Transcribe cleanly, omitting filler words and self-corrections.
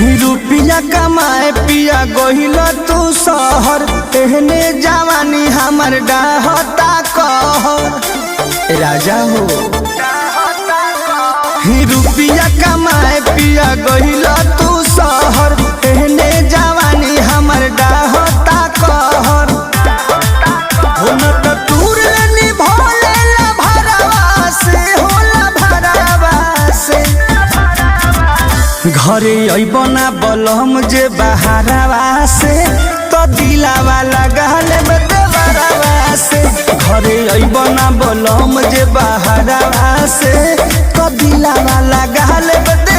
रुपिया कमाए पिया गोहिल तू शहर, एहने जवानी हमर डाहता कहर राजा हो। रुपिया कमाए पिया गोहिल तू शहर, एहने जवानी हमर डाहता कहर। घरे अइबना बलम जे बहारवा से, तो दिलावा लगा लेबे देवरवा से। घरे अइबना बलम जे बहारवा से, तो दिलावा लगा लेबे।